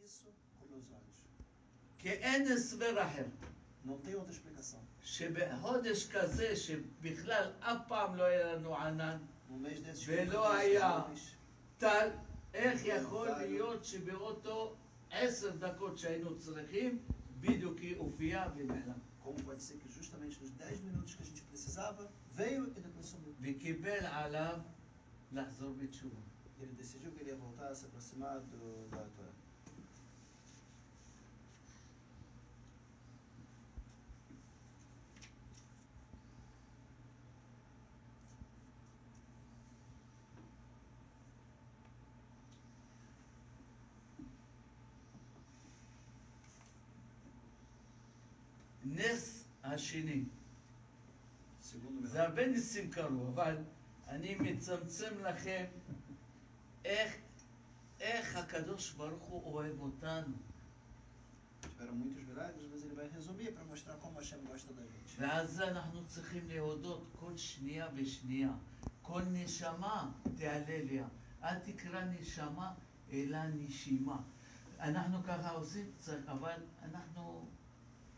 isso com meus olhos. כי אין הסבר אחר. Não tem outra explicação. שבחודש כזה שבכלל אף פעם לא היה לנו ענן No mês desses ולא desses היה nuvens, טל, איך יכול להיות שבאותו 10 דקות שהיינו צריכים בדיוק היא הופיעה ונעלם. como pode ser que justamente nos 10 minutos que a gente precisava, veio e depois sumiu. וקיבל עליו לחזור בתשובה. Ele decidiu que ele ia voltar a se aproximar da Torá. נס השני. Segundo זה הרבה ניסים קרו, אבל אני מצמצם לכם איך הקדוש ברוך הוא אוהב אותנו. tiveram muitos milagres, mas ele vai resumir para mostrar como Hashem gosta da gente. ועל זה אנחנו צריכים להודות כל שנייה ושנייה. כל נשמה תעלה ליה. אל תקרא נשמה, אלא נשימה. אנחנו ככה עושים, אבל אנחנו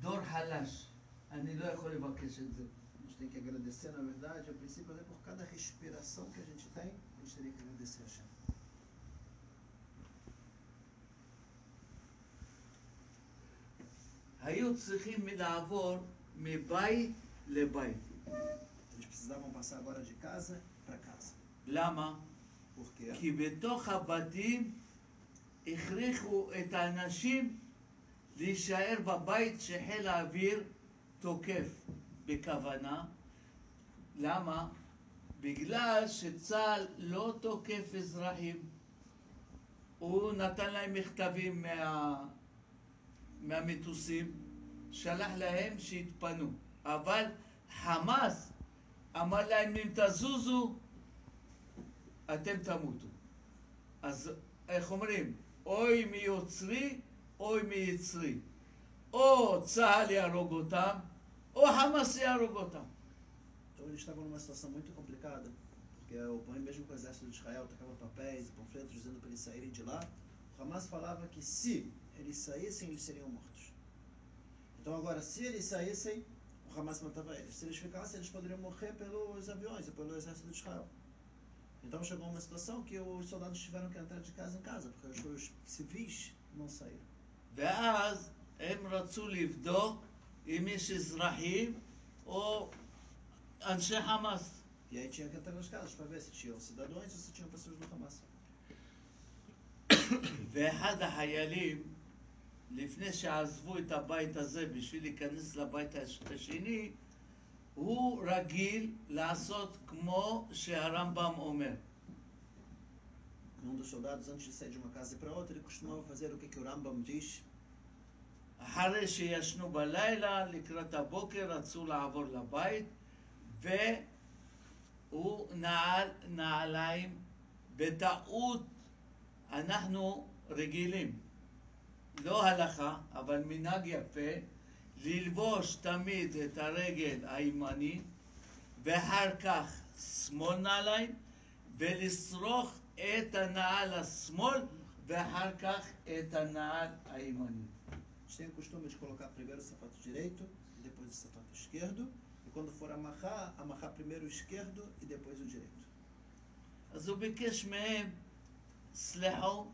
דור חלש. אני לא יכול לבקש את זה. A gente tem que agradecer, na verdade, a princípio, até por cada respiração que a gente tem, a gente teria que agradecer a Hashem. היו צריכים לעבור מבית לבית. Eles precisavam passar agora de casa para casa. למה? Por quê? כי בתוך הבתים הכריחו את האנשים להישאר בבית שחיל האוויר תוקף בכוונה. למה? בגלל שצה"ל לא תוקף אזרחים. הוא נתן להם מכתבים מהמטוסים, שלח להם שהתפנו. אבל חמאס אמר להם אם תזוזו, אתם תמותו. אז איך אומרים? אוי מיוצרי, אוי מיצרי. או צה"ל יהרוג אותם, או חמאס יהרוג אותם. Então eles estavam numa situação muito complicada, porque mesmo que o exército de Israel tocava papéis e panfletos dizendo para eles saírem de lá, o Hamas falava que se eles saíssem, eles seriam mortos. Então agora, se eles saíssem, o Hamas matava eles. Se eles ficassem, eles poderiam morrer pelos aviões e pelo exército de Israel. Então chegou uma situação que os soldados tiveram que entrar de casa em casa, porque os civis não saíram. ואז הם רצו לבדוק אם יש אזרחים או אנשי חמאס. E aí tinha que entrar nas casas para ver se tinham cidadãos ou se tinham pessoas do Hamas. ואחד החיילים, לפני שעזבו את הבית הזה בשביל להיכנס לבית השני, הוא רגיל לעשות כמו שהרמב"ם אומר. Um dos soldados, antes de sair de uma casa para outra, ele costumava fazer o que o Rambam diz. אחרי שישנו בלילה, לקראת הבוקר רצו לעבור לבית, והוא נעל נעליים בטעות. אנחנו רגילים, לא הלכה, אבל מנהג יפה, ללבוש תמיד את הרגל הימני, ואחר כך שמאל נעליים, ולשרוך את הנעל השמאל, ואחר כך את הנעל הימני. A gente tem o costume de colocar primeiro o sapato direito, depois o sapato esquerdo, e quando for amarrar, amarrar primeiro o esquerdo e depois o direito. אז הוא ביקש מהם, סלחו,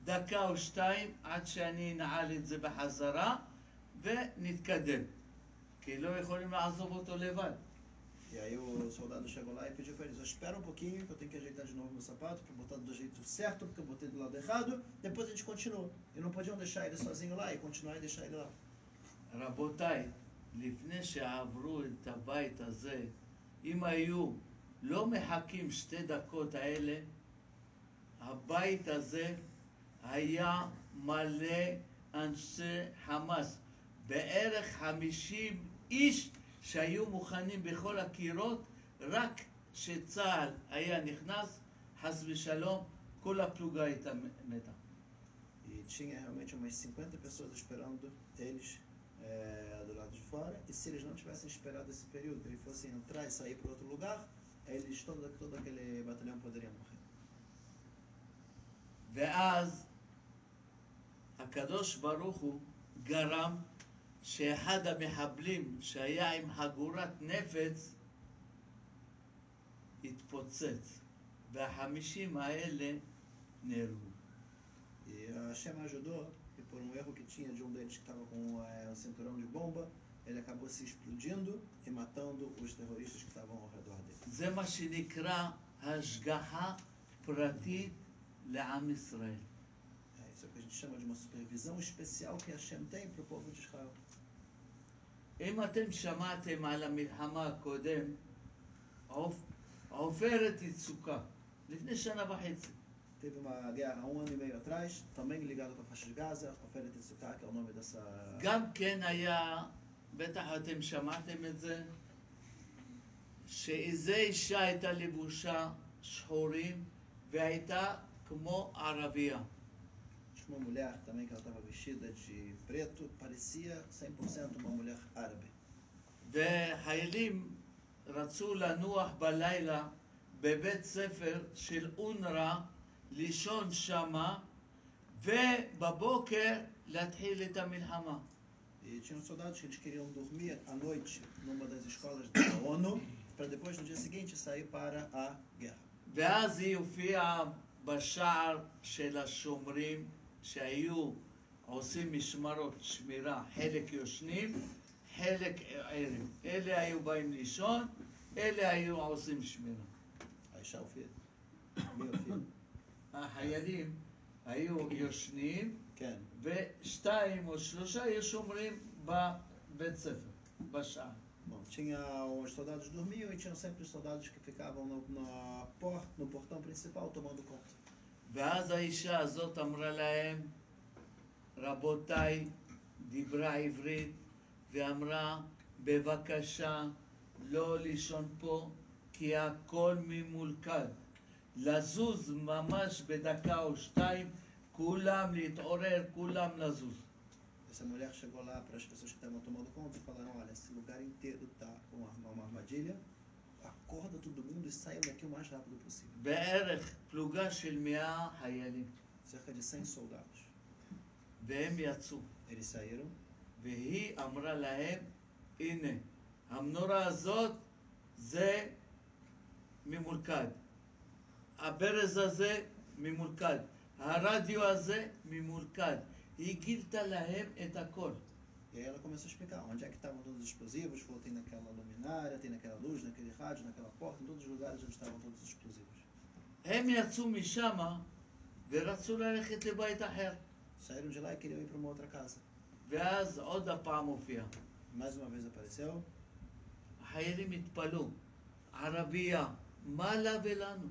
דקה או שתיים, עד שאני נעל את זה בחזרה, ונתקדם. כי לא יכולים לעזוב אותו לבד. E aí o soldado chegou lá e pediu para eles, espera um pouquinho que eu tenho que ajeitar de novo meu sapato para botar do jeito certo, porque eu botei do lado errado, depois a gente continua. E não podiam deixar ele sozinho lá e continuar e deixar ele lá. רבותיי, לפני שעברו את הבית הזה, אם היו לא מחכים 2 דקות האלה, הבית הזה היה מלא אנשי חמאס. בערך 50 איש שהיו מוכנים בכל הקירות, רק שצה"ל היה נכנס, חס ושלום, כל הפלוגה הייתה מתה. E tinha realmente umas 50 pessoas esperando eles do lado de fora, e se eles não tivessem esperado esse período, que eles fossem entrar e sair para outro lugar, eles, todo aquele batalhão poderia morrer. ואז הקדוש ברוך הוא גרם שאחד המחבלים שהיה עם חגורת נפץ התפוצץ, וה50 האלה נהרגו. E a Hashem ajudou, e por um erro que tinha de um deles que estava com o cinturão de bomba, ele acabou se explodindo e matando os terroristas que estavam ao redor dele. זה מה שנקרא השגחה פרטית לעם ישראל. Isso é o que a gente chama de uma supervisão especial que Hashem tem para o povo de Israel. אם אתם שמעתם על המלחמה הקודם, עופרת יצוקה, לפני שנה וחצי. Teve uma guerra há 1 ano e meio atrás, também ligada com a faixa de Gaza, Oferet Yitzhak, que é o nome dessa... גם כן היה, בטח אתם שמעתם את זה, שאיזה אישה הייתה לבושה שחורים והייתה כמו ערבייה. Tinha uma mulher também que ela estava vestida de preto, parecia 100% uma mulher árabe. וחיילים רצו לנוח בלילה בבית ספר של אונר"א, לישון שמה, ובבוקר להתחיל את המלחמה. E tinham soldados que eles queriam dormir à noite numa das escolas da ONU, para depois no dia seguinte sair para a guerra. ואז היא הופיעה בשער של השומרים שהיו עושים משמרות שמירה, חלק יושנים, חלק ערים. אלה היו באים לישון, אלה היו עושים שמירה. האישה הופיעה. מי הופיע? החיילים היו יושנים, כן. ושתיים או שלושה היו שומרים בבית ספר, בשער. Bom, tinha os soldados dormiam e tinham sempre os soldados que ficavam no portão principal tomando conta. ואז האישה הזאת אמרה להם, רבותיי, דיברה עברית, ואמרה, בבקשה, לא לישון פה, כי הכל ממולכד. לזוז ממש בדקה או שתיים, כולם להתעורר, כולם לזוז. Essa mulher chegou lá para as pessoas que estavam tomando conta e falaram, olha, esse lugar inteiro está com uma armadilha, acorda todo mundo e saiam daqui o mais rápido possível. בערך פלוגה של 100 חיילים. Cerca de 100 soldados. והם יצאו. Eles saíram. והיא אמרה להם, הנה, המנורה הזאת זה ממולכד. הברז הזה ממולכד. הרדיו הזה ממולכד. היא גילתה להם את הכל. E aí ela começou a explicar onde é que estavam todos os explosivos, falou, tem naquela luminária, tem naquela luz, naquele rádio, naquela porta, em todos os lugares onde estavam todos os explosivos. הם יצאו משם ורצו ללכת לבית אחר. Saíram de lá e queriam ir para uma outra casa. ואז עוד הפעם הופיע. Mais uma vez apareceu. החיילים התפלאו. ערבייה, מה לה ולנו?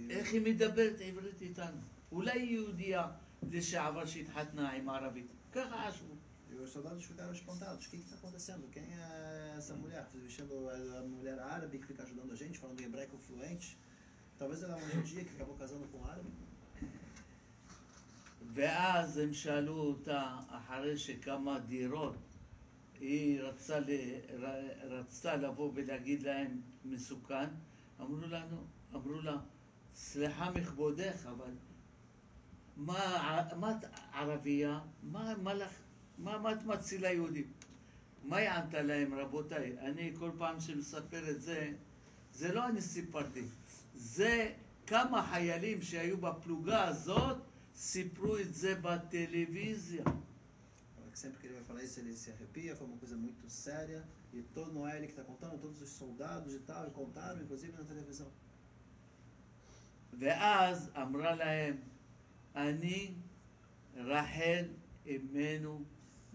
איך היא מדברת עברית איתנו? אולי יהודייה לשעבר שהתחתנה עם ערבית. ככה חשבו. E os soldados ficaram espantados. O que está acontecendo? Quem é essa mulher? Vestindo a mulher árabe que fica ajudando a gente, falando hebraico fluente. Talvez ela é uma judia que acabou casando com um árabe. ואז הם שאלו אותה, אחרי שכמה דירות, היא רצתה לבוא ולהגיד להם מסוכן, אמרו לה, סליחה מכבודך, אבל מה את ערבייה? מה את מצילה יהודים? מה היא ענתה להם, רבותיי? אני כל פעם שמספר את זה, זה לא אני סיפרתי, זה כמה חיילים שהיו בפלוגה הזאת, סיפרו את זה בטלוויזיה. Sempre que ele vai falar isso, ele se arrepia, foi uma coisa muito séria. E todo, não é ele que está contando, todos os soldados e tal, e contaram, inclusive na televisão. ואז אמרה להם, אני רחל אמנו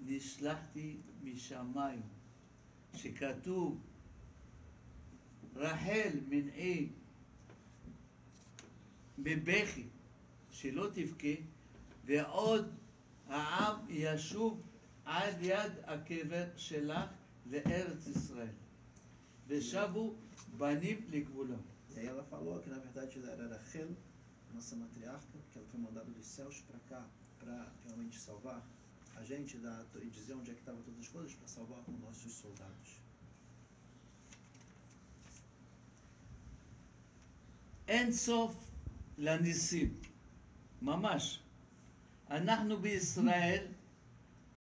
נשלחתי משמיים. שכתוב, רחל מנעי בבכי, שלא תבכה, ועוד העם ישוב עד יד הקבר שלך לארץ ישראל. ושבו בנים לגבולם. E aí ela falou que na verdade ela era Rachel, nossa matriarca, que ela foi mandada dos céus para cá para realmente salvar a gente e dizer onde é que estavam todas as coisas para salvar os nossos soldados. אין סוף לניסים, ממש. אנחנו בישראל